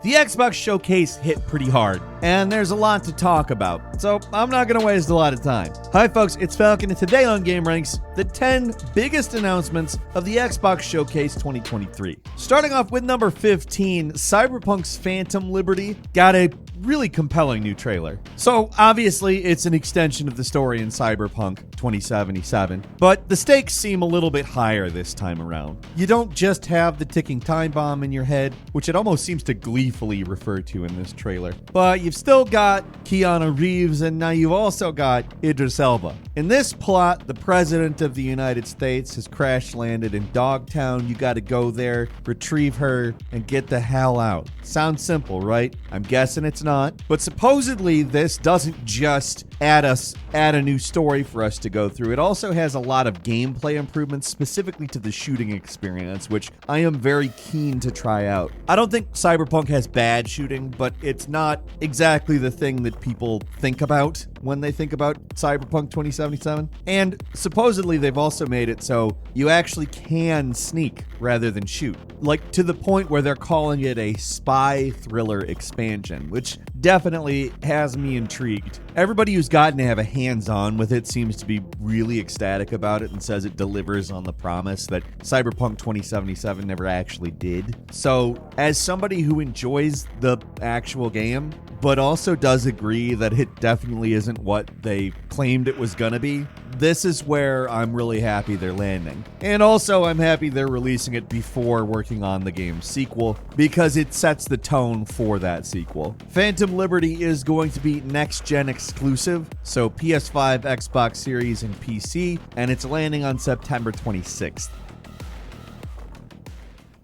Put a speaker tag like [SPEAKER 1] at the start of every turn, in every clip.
[SPEAKER 1] The Xbox showcase hit pretty hard, and there's a lot to talk about, so I'm not going to waste a lot of time. Hi folks, it's Falcon, and today on gameranx, the 10 biggest announcements of the Xbox Showcase 2023. Starting off with number 15, Cyberpunk's Phantom Liberty got a really compelling new trailer. So obviously it's an extension of the story in Cyberpunk 2077, but the stakes seem a little bit higher this time around. You don't just have the ticking time bomb in your head, which it almost seems to gleefully refer to in this trailer, but you've still got Keanu Reeves, and now you've also got Idris Elba. In this plot, the President of the United States has crash landed in Dogtown. You gotta go there, retrieve her, and get the hell out. Sounds simple, right? I'm guessing it's not, but supposedly this doesn't just add a new story for us to go through. It also has a lot of gameplay improvements specifically to the shooting experience, which I am very keen to try out. I don't think Cyberpunk has bad shooting, but it's not exactly the thing that people think about when they think about Cyberpunk 2077. And supposedly they've also made it so you actually can sneak rather than shoot, like to the point where they're calling it a spy thriller expansion, which definitely has me intrigued. Everybody who's gotten to have a hands-on with it seems to be really ecstatic about it and says it delivers on the promise that Cyberpunk 2077 never actually did. So as somebody who enjoys the actual game, but also does agree that it definitely isn't what they claimed it was gonna be, this is where I'm really happy they're landing. And also I'm happy they're releasing it before working on the game's sequel, because it sets the tone for that sequel. Phantom Liberty is going to be next-gen exclusive, so PS5, Xbox Series, and PC, and it's landing on September 26th.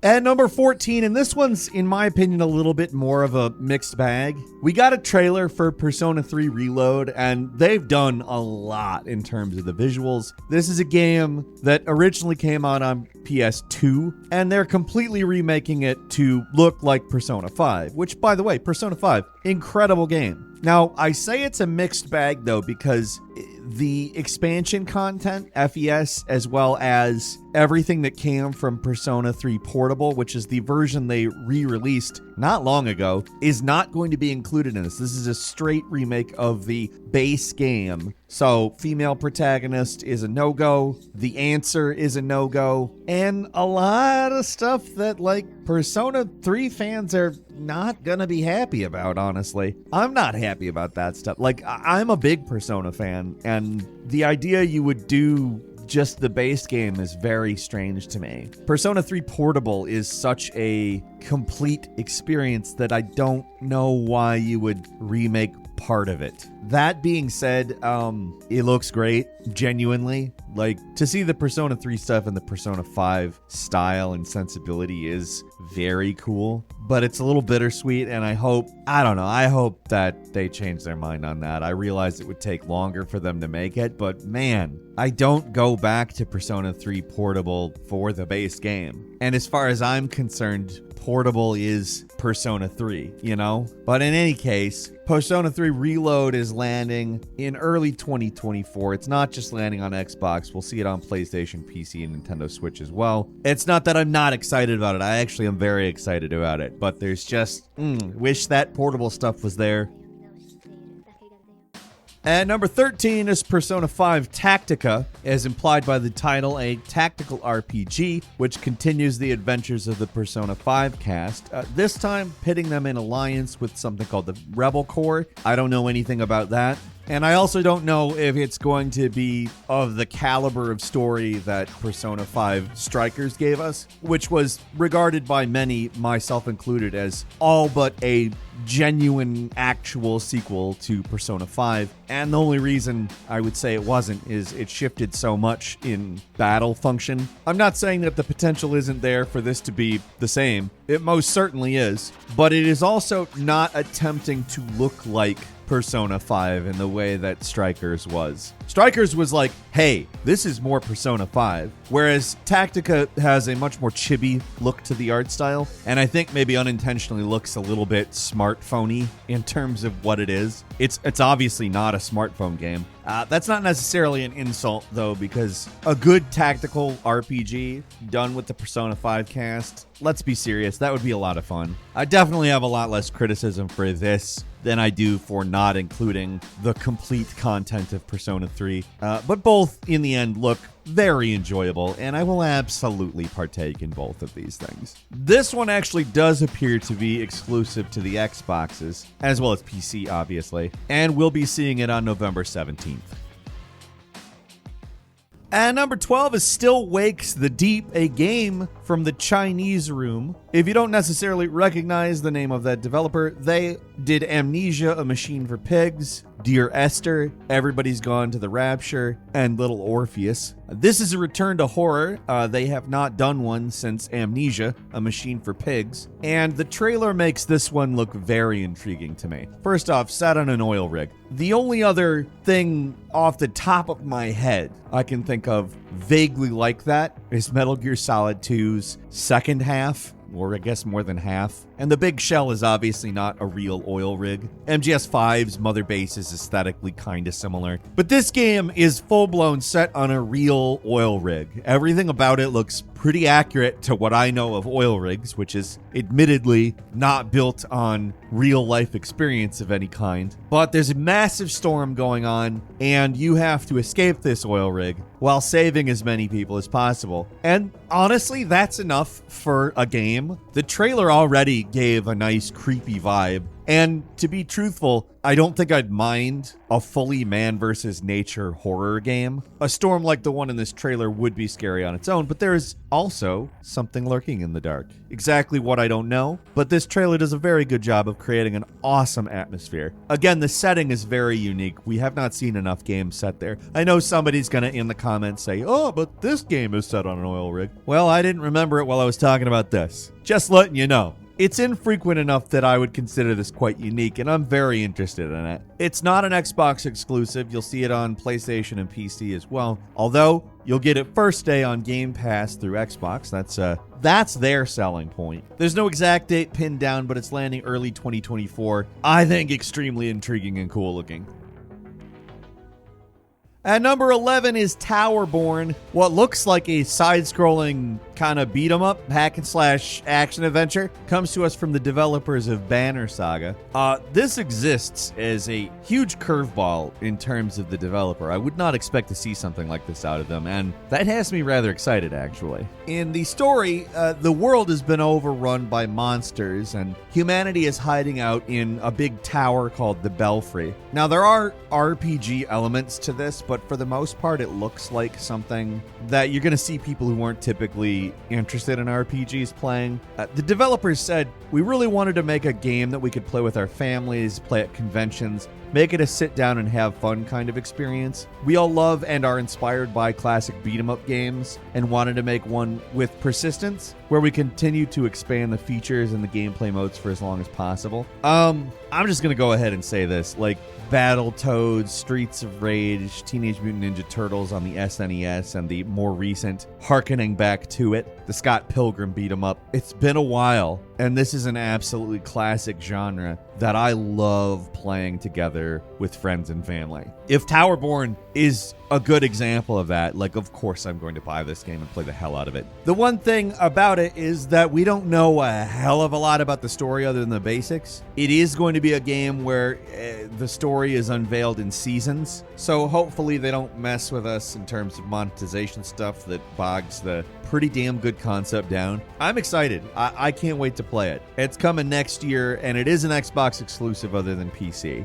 [SPEAKER 1] At number 14, and this one's, in my opinion, a little bit more of a mixed bag. We got a trailer for Persona 3 Reload, and they've done a lot in terms of the visuals. This is a game that originally came out on PS2, and they're completely remaking it to look like Persona 5, which, by the way, Persona 5, incredible game. Now, I say it's a mixed bag, though, because the expansion content, FES, as well as everything that came from Persona 3 Portable, which is the version they re-released not long ago, is not going to be included in this. This is a straight remake of the base game. So, female protagonist is a no-go, the answer is a no-go, and a lot of stuff that, like, Persona 3 fans are not gonna be happy about, honestly. I'm not happy about that stuff. Like, I'm a big Persona fan, and the idea you would do just the base game is very strange to me. Persona 3 Portable is such a complete experience that I don't know why you would remake part of it. That being said, it looks great, genuinely. Like, to see the Persona 3 stuff and the Persona 5 style and sensibility is very cool, but it's a little bittersweet, and I hope that they change their mind on that. I realize it would take longer for them to make it, but man, I don't go back to Persona 3 Portable for the base game. And as far as I'm concerned, Portable is Persona 3, you know? But in any case, Persona 3 Reload is landing in early 2024. It's not just landing on Xbox. We'll see it on PlayStation, PC, and Nintendo Switch as well. It's not that I'm not excited about it. I actually am very excited about it. But there's just, wish that Portable stuff was there. At number 13 is Persona 5 Tactica, as implied by the title, a tactical RPG, which continues the adventures of the Persona 5 cast, this time pitting them in alliance with something called the Rebel Corps. I don't know anything about that. And I also don't know if it's going to be of the caliber of story that Persona 5 Strikers gave us, which was regarded by many, myself included, as all but a genuine actual sequel to Persona 5. And the only reason I would say it wasn't is it shifted so much in battle function. I'm not saying that the potential isn't there for this to be the same. It most certainly is. But it is also not attempting to look like Persona 5 in the way that Strikers was. Strikers was like, hey, this is more Persona 5, whereas Tactica has a much more chibi look to the art style, and I think maybe unintentionally looks a little bit smartphony in terms of what it is. It's obviously not a smartphone game, That's not necessarily an insult, though, because a good tactical RPG done with the Persona 5 cast, let's be serious, that would be a lot of fun. I definitely have a lot less criticism for this than I do for not including the complete content of Persona 3. But both, in the end, look very enjoyable, and I will absolutely partake in both of these things. This one actually does appear to be exclusive to the Xboxes, as well as PC, obviously, and we'll be seeing it on November 17th. And number 12 is Still Wakes the Deep, a game from the Chinese Room. If you don't necessarily recognize the name of that developer, they did Amnesia, A Machine for Pigs, Dear Esther, Everybody's Gone to the Rapture, and Little Orpheus. This is a return to horror. They have not done one since Amnesia, A Machine for Pigs, and the trailer makes this one look very intriguing to me. First off, set on an oil rig. The only other thing off the top of my head I can think of vaguely like that is Metal Gear Solid 2's second half, or I guess more than half. And the big shell is obviously not a real oil rig. MGS5's mother base is aesthetically kind of similar. But this game is full-blown set on a real oil rig. Everything about it looks pretty accurate to what I know of oil rigs, which is admittedly not built on real-life experience of any kind. But there's a massive storm going on, and you have to escape this oil rig while saving as many people as possible. And honestly, that's enough for a game. The trailer already gave a nice creepy vibe. And to be truthful, I don't think I'd mind a fully man versus nature horror game. A storm like the one in this trailer would be scary on its own, but there is also something lurking in the dark. Exactly what I don't know, but this trailer does a very good job of creating an awesome atmosphere. Again, the setting is very unique. We have not seen enough games set there. I know somebody's gonna in the comments say, oh, but this game is set on an oil rig. Well, I didn't remember it while I was talking about this. Just letting you know. It's infrequent enough that I would consider this quite unique, and I'm very interested in it. It's not an Xbox exclusive. You'll see it on PlayStation and PC as well, although you'll get it first day on Game Pass through Xbox. That's their selling point. There's no exact date pinned down, but it's landing early 2024. I think extremely intriguing and cool looking. At number 11 is TowerBorne, what looks like a side-scrolling kind of beat-em-up, hack-and-slash action adventure. Comes to us from the developers of Banner Saga. This exists as a huge curveball in terms of the developer. I would not expect to see something like this out of them, and that has me rather excited, actually. In the story, the world has been overrun by monsters, and humanity is hiding out in a big tower called the Belfry. Now, there are RPG elements to this, but for the most part, it looks like something that you're going to see people who weren't typically interested in RPGs playing. The developers said, we really wanted to make a game that we could play with our families, play at conventions, make it a sit down and have fun kind of experience. We all love and are inspired by classic beat 'em up games and wanted to make one with persistence where we continue to expand the features and the gameplay modes for as long as possible. I'm just going to go ahead and say this, like Battletoads, Streets of Rage, Teenage Mutant Ninja Turtles on the SNES, and the more recent harkening back to it, the Scott Pilgrim beat 'em up. It's been a while, and this is an absolutely classic genre that I love playing together with friends and family. If TowerBorne is a good example of that, like, of course I'm going to buy this game and play the hell out of it. The one thing about it is that we don't know a hell of a lot about the story other than the basics. It is going to be a game where the story is unveiled in seasons, so hopefully they don't mess with us in terms of monetization stuff that bogs the pretty damn good concept down. I'm excited. I can't wait to play it. It's coming next year, and it is an Xbox exclusive other than PC.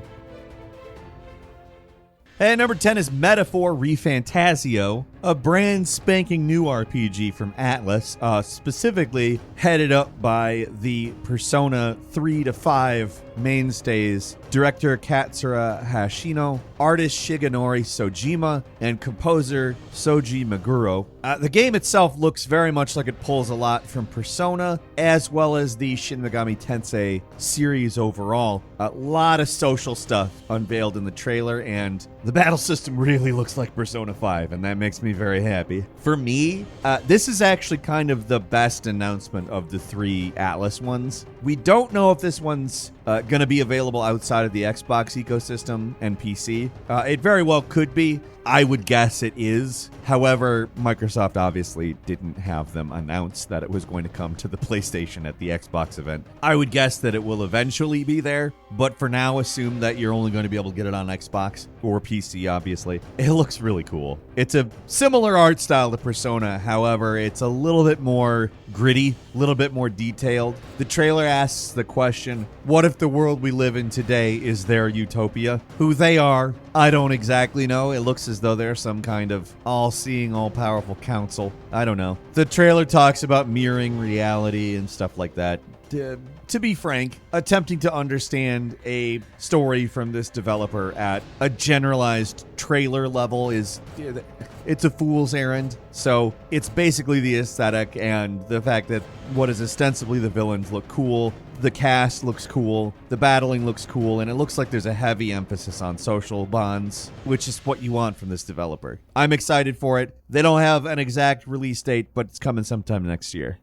[SPEAKER 1] And number 10 is Metaphor ReFantazio, a brand spanking new RPG from Atlas, specifically headed up by the Persona 3 to 5 mainstays, director Katsura Hashino, artist Shigenori Sojima, and composer Soji Meguro. The game itself looks very much like it pulls a lot from Persona, as well as the Shin Megami Tensei series overall. A lot of social stuff unveiled in the trailer, and the battle system really looks like Persona 5, and that makes me me very happy. For me, this is actually kind of the best announcement of the 3 Atlas ones. We don't know if this one's going to be available outside of the Xbox ecosystem and PC. It very well could be. I would guess it is. However, Microsoft obviously didn't have them announce that it was going to come to the PlayStation at the Xbox event. I would guess that it will eventually be there, but for now, assume that you're only going to be able to get it on Xbox or PC, obviously. It looks really cool. It's a similar art style to Persona, however, it's a little bit more gritty, a little bit more detailed. The trailer asks the question, what if the world we live in today is their utopia? Who they are, I don't exactly know. It looks as though they're some kind of all-seeing, all-powerful council. I don't know. The trailer talks about mirroring reality and stuff like that. To be frank, attempting to understand a story from this developer at a generalized trailer level it's a fool's errand. So it's basically the aesthetic and the fact that what is ostensibly the villains look cool. The cast looks cool, the battling looks cool, and it looks like there's a heavy emphasis on social bonds, which is what you want from this developer. I'm excited for it. They don't have an exact release date, but it's coming sometime next year.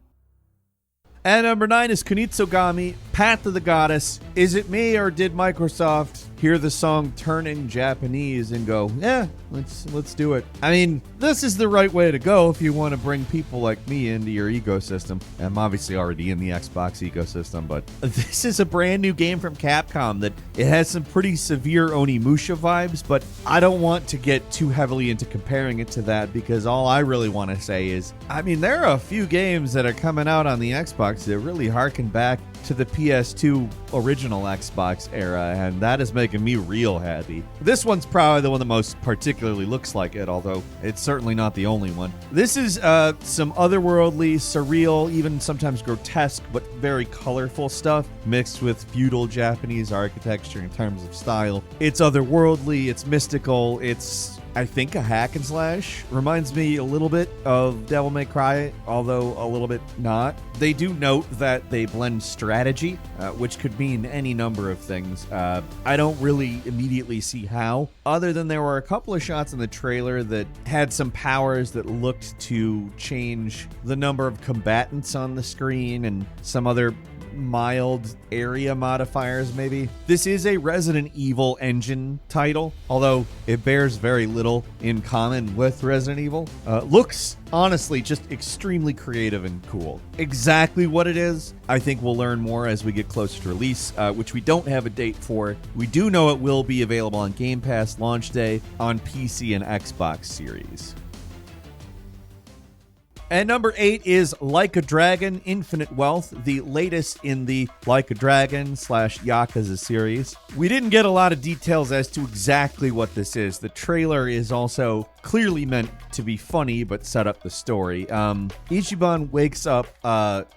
[SPEAKER 1] And number 9 is Kunitsu-Gami, Path of the Goddess. Is it me, or did Microsoft hear the song Turning Japanese and go, yeah, let's do it? I mean, this is the right way to go if you want to bring people like me into your ecosystem. I'm obviously already in the Xbox ecosystem, but this is a brand new game from Capcom that it has some pretty severe Onimusha vibes, but I don't want to get too heavily into comparing it to that because all I really want to say is, I mean, there are a few games that are coming out on the Xbox that really harken back to the PS2 original Xbox era, and that is making me real happy. This one's probably the one that most particularly looks like it, although it's certainly not the only one. This is some otherworldly, surreal, even sometimes grotesque, but very colorful stuff mixed with feudal Japanese architecture in terms of style. It's otherworldly, it's mystical, it's I think a hack and slash. Reminds me a little bit of Devil May Cry, although a little bit not. They do note that they blend strategy, which could mean any number of things. I don't really immediately see how, other than there were a couple of shots in the trailer that had some powers that looked to change the number of combatants on the screen and some other mild area modifiers, maybe. This is a Resident Evil engine title, although it bears very little in common with Resident Evil. Looks, honestly, just extremely creative and cool. Exactly what it is, I think we'll learn more as we get closer to release, which we don't have a date for. We do know it will be available on Game Pass launch day on PC and Xbox Series. And number 8 is Like a Dragon, Infinite Wealth, the latest in the Like a Dragon / Yakuza series. We didn't get a lot of details as to exactly what this is. The trailer is also clearly meant to be funny, but set up the story. Ichiban wakes up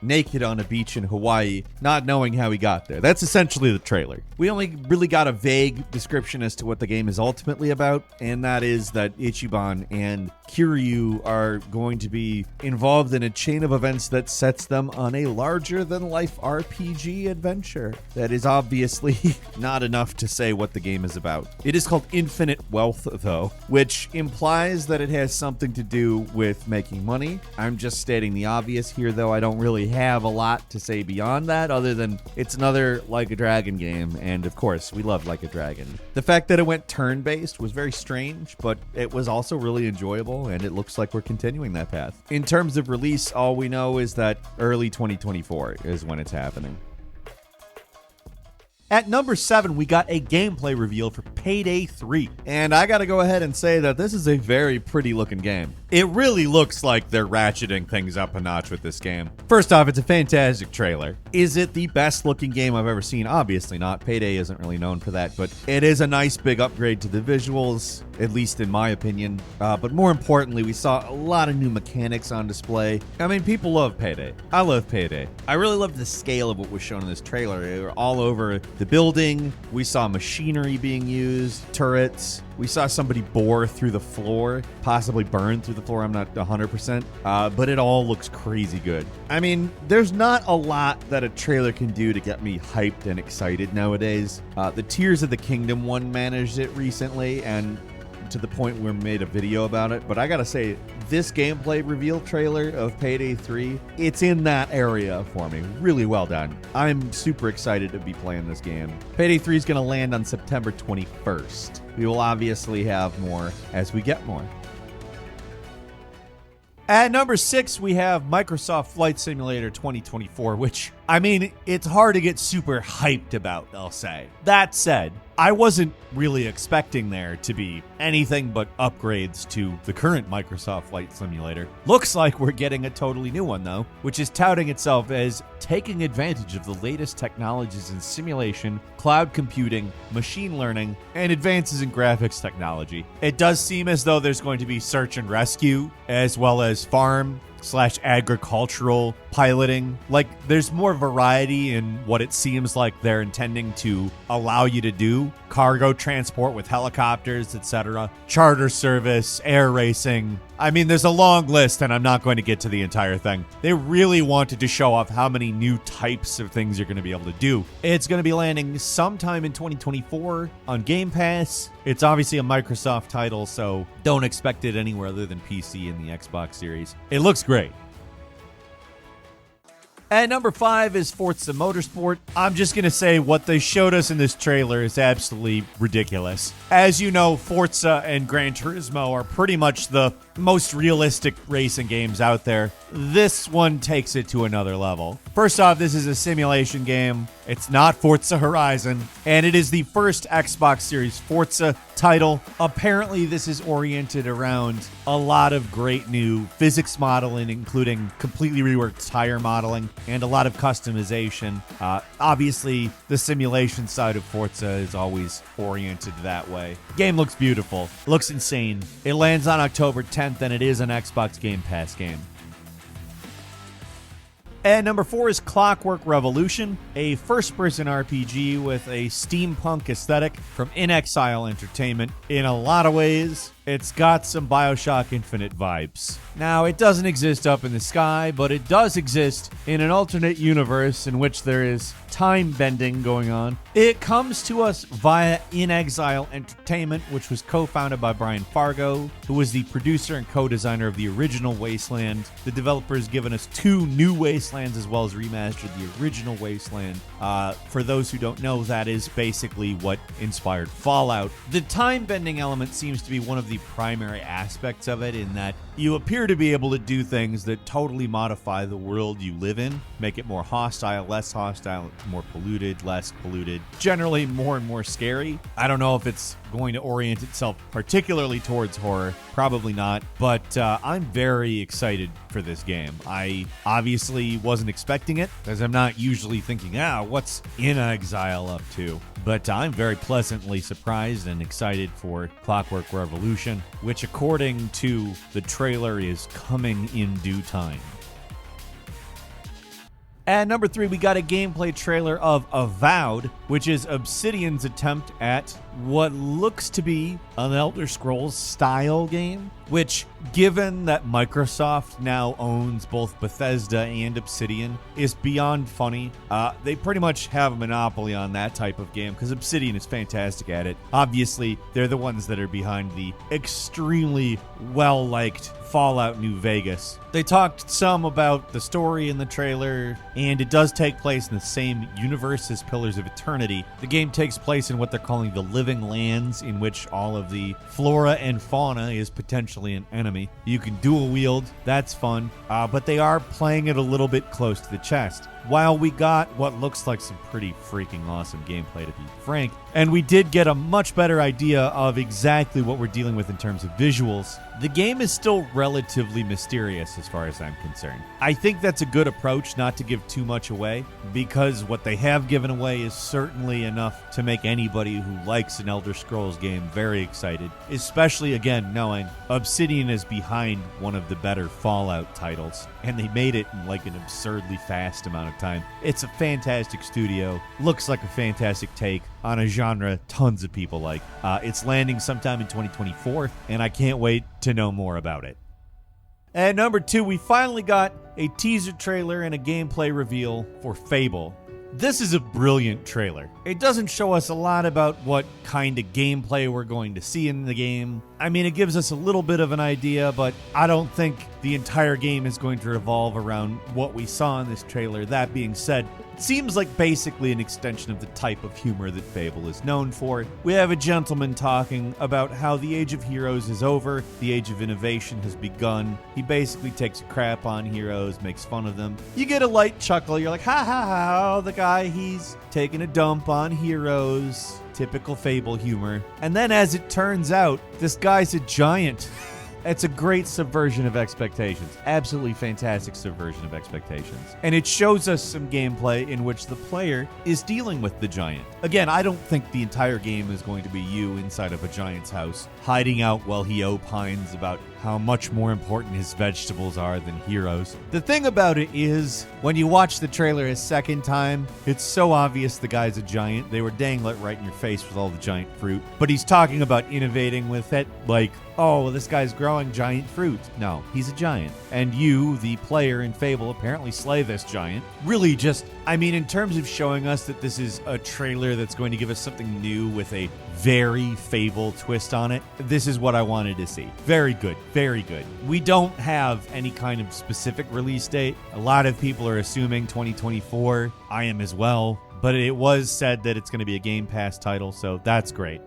[SPEAKER 1] naked on a beach in Hawaii, not knowing how he got there. That's essentially the trailer. We only really got a vague description as to what the game is ultimately about, and that is that Ichiban and Kiryu are going to be involved in a chain of events that sets them on a larger-than-life RPG adventure. That is obviously not enough to say what the game is about. It is called Infinite Wealth, though, which implies that it has something to do with making money. I'm just stating the obvious here, though. I don't really have a lot to say beyond that, other than it's another Like a Dragon game, and of course, we love Like a Dragon. The fact that it went turn-based was very strange, but it was also really enjoyable, and it looks like we're continuing that path. In terms of release, all we know is that early 2024 is when it's happening. At number 7, we got a gameplay reveal for Payday 3. And I gotta go ahead and say that this is a very pretty looking game. It really looks like they're ratcheting things up a notch with this game. First off, it's a fantastic trailer. Is it the best looking game I've ever seen? Obviously not. Payday isn't really known for that, but it is a nice big upgrade to the visuals, at least in my opinion. But more importantly, we saw a lot of new mechanics on display. I mean, people love Payday. I love Payday. I really love the scale of what was shown in this trailer. They were all over the building. We saw machinery being used, turrets. We saw somebody bore through the floor, possibly burn through the floor. I'm not 100%, but it all looks crazy good. I mean, there's not a lot that a trailer can do to get me hyped and excited nowadays. The Tears of the Kingdom one managed it recently, and gotten to the point where we made a video about it, but I gotta say, this gameplay reveal trailer of Payday 3, it's in that area for me. Really well done. I'm super excited to be playing this game. Payday 3 is gonna land on September 21st. We will obviously have more as we get more. At number 6, we have Microsoft Flight Simulator 2024, which, I mean, it's hard to get super hyped about, I'll say. That said, I wasn't really expecting there to be anything but upgrades to the current Microsoft Flight Simulator. Looks like we're getting a totally new one, though, which is touting itself as taking advantage of the latest technologies in simulation, cloud computing, machine learning, and advances in graphics technology. It does seem as though there's going to be search and rescue, as well as farm/agricultural piloting. Like, there's more variety in what it seems like they're intending to allow you to do. Cargo transport with helicopters, etc. Charter service, air racing. I mean, there's a long list, and I'm not going to get to the entire thing. They really wanted to show off how many new types of things you're going to be able to do. It's going to be landing sometime in 2024 on Game Pass. It's obviously a Microsoft title, so don't expect it anywhere other than PC and the Xbox Series. It looks great. At number 5 is Forza Motorsport. I'm just going to say what they showed us in this trailer is absolutely ridiculous. As you know, Forza and Gran Turismo are pretty much the most realistic racing games out there. This one takes it to another level. First off, this is a simulation game. It's not Forza Horizon, and it is the first Xbox Series Forza title. Apparently, this is oriented around a lot of great new physics modeling, including completely reworked tire modeling and a lot of customization. Obviously, the simulation side of Forza is always oriented that way. Game looks beautiful, looks insane. It lands on October 10th, and it is an Xbox Game Pass game. And number 4 is Clockwork Revolution, a first-person RPG with a steampunk aesthetic from In Exile Entertainment. In a lot of ways, it's got some BioShock Infinite vibes. Now, it doesn't exist up in the sky, but it does exist in an alternate universe in which there is time bending going on. It comes to us via In Exile Entertainment, which was co-founded by Brian Fargo, who was the producer and co-designer of the original Wasteland. The developer has given us 2 new Wastelands as well as remastered the original Wasteland. For those who don't know, that is basically what inspired Fallout. The time bending element seems to be one of the primary aspects of it, in that you appear to be able to do things that totally modify the world you live in, make it more hostile, less hostile, more polluted, less polluted, generally more and more scary. I don't know if it's going to orient itself particularly towards horror, probably not, but I'm very excited for this game. I obviously wasn't expecting it, as I'm not usually thinking, what's In Exile up to? But I'm very pleasantly surprised and excited for Clockwork Revolution, which according to the trailer is coming in due time. At number 3, we got a gameplay trailer of Avowed, which is Obsidian's attempt at what looks to be an Elder Scrolls style game, which, given that Microsoft now owns both Bethesda and Obsidian, is beyond funny. They pretty much have a monopoly on that type of game because Obsidian is fantastic at it. Obviously, they're the ones that are behind the extremely well-liked Fallout New Vegas. They talked some about the story in the trailer, and it does take place in the same universe as Pillars of Eternity. The game takes place in what they're calling the Living Lands, in which all of the flora and fauna is potentially an enemy. You can dual wield, that's fun, but they are playing it a little bit close to the chest. While we got what looks like some pretty freaking awesome gameplay, to be frank, and we did get a much better idea of exactly what we're dealing with in terms of visuals, the game is still relatively mysterious as far as I'm concerned. I think that's a good approach not to give too much away, because what they have given away is certainly enough to make anybody who likes an Elder Scrolls game very excited, especially, again, knowing Obsidian is behind one of the better Fallout titles, and they made it in like an absurdly fast amount of time. It's a fantastic studio, looks like a fantastic take on a genre tons of people like. It's landing sometime in 2024, and I can't wait to know more about it. At number 2, we finally got a teaser trailer and a gameplay reveal for Fable. This is a brilliant trailer. It doesn't show us a lot about what kind of gameplay we're going to see in the game. I mean, it gives us a little bit of an idea, but I don't think the entire game is going to revolve around what we saw in this trailer. That being said, it seems like basically an extension of the type of humor that Fable is known for. We have a gentleman talking about how the age of heroes is over, the age of innovation has begun. He basically takes a crap on heroes, makes fun of them. You get a light chuckle, you're like, ha ha ha, the guy, he's taking a dump on heroes. Typical Fable humor. And then as it turns out, this guy's a giant. It's a great subversion of expectations. Absolutely fantastic subversion of expectations. And it shows us some gameplay in which the player is dealing with the giant. Again, I don't think the entire game is going to be you inside of a giant's house, hiding out while he opines about how much more important his vegetables are than heroes. The thing about it is, when you watch the trailer a second time, it's so obvious the guy's a giant. They were dangling it right in your face with all the giant fruit. But he's talking about innovating with it, like, oh, this guy's growing giant fruit. No, he's a giant. And you, the player in Fable, apparently slay this giant. Really just, I mean, in terms of showing us that this is a trailer that's going to give us something new with a very Fable twist on it, this is what I wanted to see. Very good, very good. We don't have any kind of specific release date. A lot of people are assuming 2024. I am as well. But it was said that it's going to be a Game Pass title, so that's great.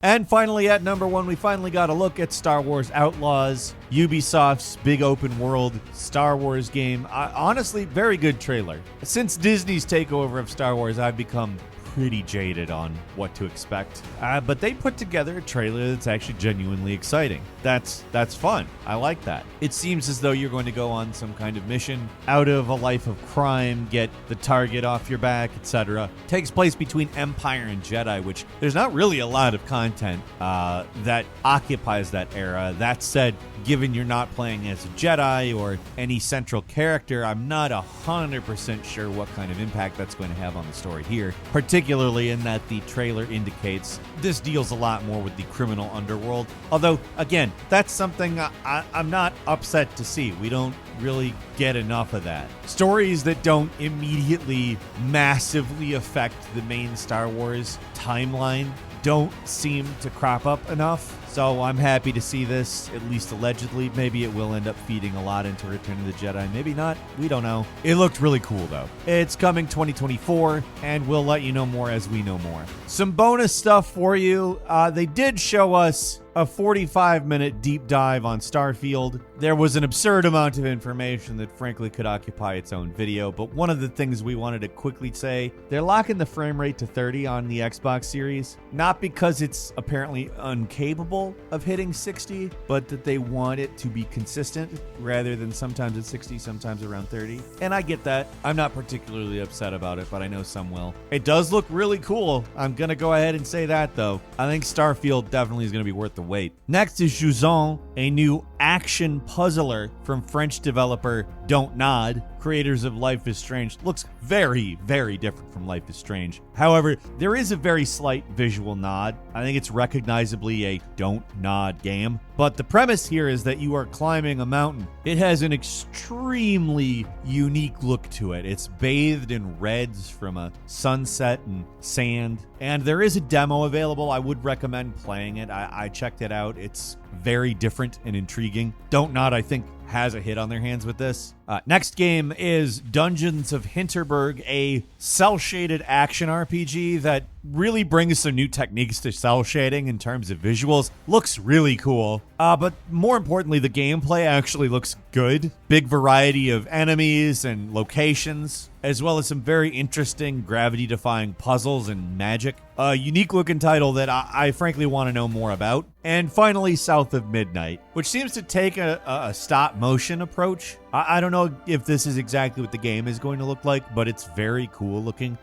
[SPEAKER 1] And finally, at number 1, we finally got a look at Star Wars Outlaws, Ubisoft's big open world Star Wars game. Honestly, very good trailer. Since Disney's takeover of Star Wars, I've become pretty jaded on what to expect. But they put together a trailer that's actually genuinely exciting. That's fun. I like that. It seems as though you're going to go on some kind of mission out of a life of crime, get the target off your back, etc. Takes place between Empire and Jedi, which there's not really a lot of content that occupies that era. That said, given you're not playing as a Jedi or any central character, I'm not 100% sure what kind of impact that's going to have on the story here, particularly in that the trailer indicates this deals a lot more with the criminal underworld. Although, again, that's something I'm not upset to see. We don't really get enough of that. Stories that don't immediately massively affect the main Star Wars timeline don't seem to crop up enough. So I'm happy to see this, at least allegedly. Maybe it will end up feeding a lot into Return of the Jedi. Maybe not. We don't know. It looked really cool, though. It's coming 2024, and we'll let you know more as we know more. Some bonus stuff for you. They did show us a 45-minute deep dive on Starfield. There was an absurd amount of information that frankly could occupy its own video, but one of the things we wanted to quickly say, they're locking the frame rate to 30 on the Xbox Series, not because it's apparently incapable of hitting 60, but that they want it to be consistent rather than sometimes at 60, sometimes around 30. And I get that. I'm not particularly upset about it, but I know some will. It does look really cool. I'm going to go ahead and say that, though. I think Starfield definitely is going to be worth the wait. Next is Jusant, a new action puzzler from French developer Don't Nod, creators of Life is Strange. Looks very, very different from Life is Strange. However, there is a very slight visual nod. I think it's recognizably a Don't Nod game. But the premise here is that you are climbing a mountain. It has an extremely unique look to it. It's bathed in reds from a sunset and sand. And there is a demo available. I would recommend playing it. I checked it out. It's very different and intriguing. Don't Nod, I think, has a hit on their hands with this. Next game is Dungeons of Hinterberg, a cel-shaded action RPG that really brings some new techniques to cel shading in terms of visuals. Looks really cool. But more importantly, the gameplay actually looks good. Big variety of enemies and locations, as well as some very interesting gravity-defying puzzles and magic. A unique looking title that I frankly want to know more about. And finally, South of Midnight, which seems to take a stop-motion approach. I don't know if this is exactly what the game is going to look like, but it's very cool looking.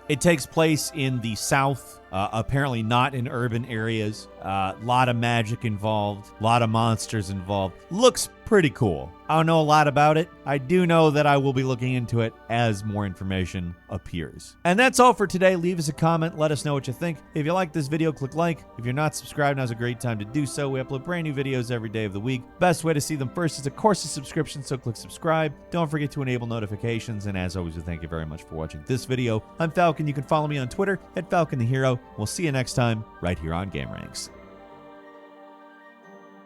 [SPEAKER 1] It takes place in the South, apparently not in urban areas. A lot of magic involved, a lot of monsters involved. Looks pretty cool. I don't know a lot about it. I do know that I will be looking into it as more information appears. And that's all for today. Leave us a comment. Let us know what you think. If you like this video, click like. If you're not subscribed, now's a great time to do so. We upload brand new videos every day of the week. Best way to see them first is, of course, a subscription, so click subscribe. Don't forget to enable notifications. And as always, we thank you very much for watching this video. I'm Falcon. You can follow me on Twitter at Falcon the Hero. We'll see you next time right here on GameRanx.